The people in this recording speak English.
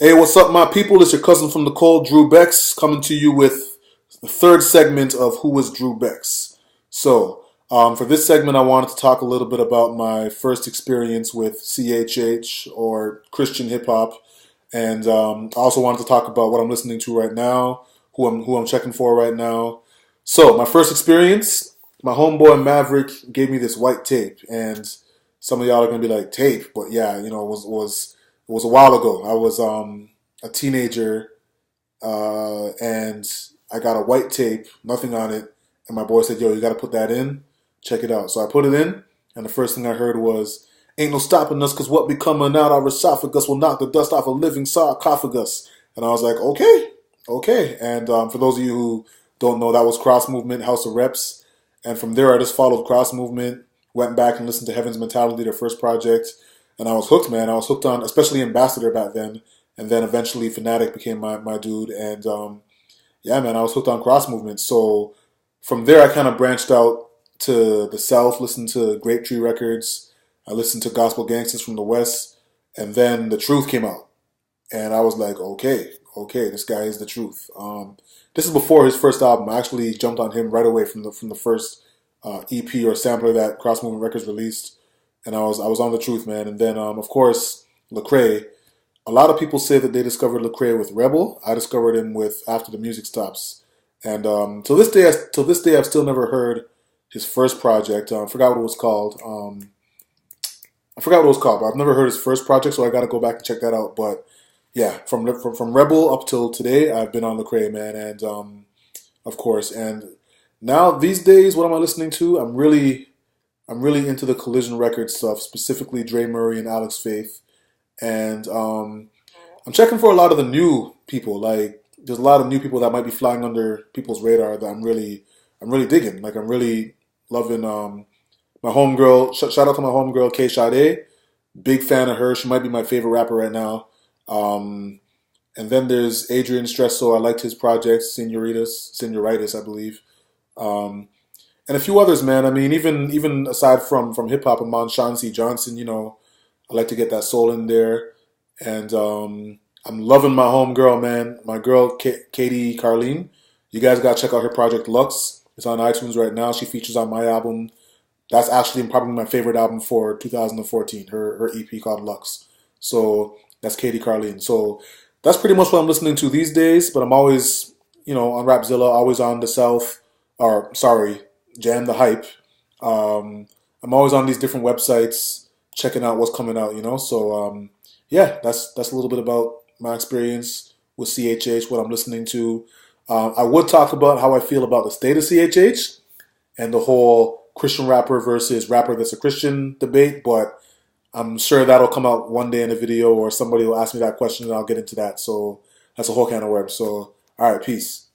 Hey, what's up, my people? It's your cousin from the cold, Drew Bex, coming to you with the third segment of Who is Drew Bex. For this segment, I wanted to talk a little bit about my first experience with CHH or Christian hip hop, and I also wanted to talk about what I'm listening to right now, who I'm checking for right now. So, my first experience, my homeboy Maverick gave me this white tape, and some of y'all are gonna be like, tape, but yeah, it was a while ago. I was a teenager, and I got a white tape, nothing on it, and my boy said, "Yo, you got to put that in. Check it out." So I put it in, and the first thing I heard was, "Ain't no stopping us, 'cause what be coming out our esophagus will knock the dust off a living sarcophagus." And I was like, "Okay, okay." And for those of you who don't know, that was Cross Movement, House of Reps, and from there I just followed Cross Movement, went back and listened to Heaven's Mentality, their first project, and I was hooked, man. I was hooked on, especially Ambassador back then, and then eventually Fanatic became my dude, and yeah, man, I was hooked on Cross Movement. So from there, I kind of branched out to the South, listened to Grape Tree Records, I listened to Gospel Gangsters from the West, and then The Truth came out, and I was like, okay, okay, this guy is the truth. This is before his first album. I actually jumped on him right away from the first EP or sampler that Cross Movement Records released, and I was on the truth, man. And then of course Lecrae. A lot of people say that they discovered Lecrae with Rebel. I discovered him with After the Music Stops, and till this day, I've still never heard his first project. I forgot what it was called. I forgot what it was called, but I've never heard his first project, so I got to go back and check that out. But yeah, from Rebel up till today, I've been on Lecrae, man, and of course, and now these days, what am I listening to? I'm really into the Collision Records stuff, specifically Dre Murray and Alex Faith, and I'm checking for a lot of the new people. Like, there's a lot of new people that might be flying under people's radar that I'm really digging. Like, I'm really loving my homegirl. Shout out to my homegirl K Sade. Big fan of her. She might be my favorite rapper right now. Um, and then there's Adrian Stresso. I liked his project, Senoritas, I believe. Um, and a few others, man. I mean, even aside from hip hop, I'm on Sean C. Johnson. I like to get that soul in there, and I'm loving my homegirl, man. My girl, Katie Carlene. You guys gotta check out her project Lux. It's on iTunes right now. She features on my album. That's actually probably my favorite album for 2014. Her EP called Lux. So that's Katie Carlene. So that's pretty much what I'm listening to these days. But I'm always, on Rapzilla, always on the South, or sorry, Jam the Hype. I'm always on these different websites checking out what's coming out. So yeah, that's a little bit about my experience with CHH, what I'm listening to. I would talk about how I feel about the state of CHH and the whole Christian rapper versus rapper that's a Christian debate, but I'm sure that'll come out one day in a video, or somebody will ask me that question and I'll get into that. So that's a whole can of worms. So, all right, peace.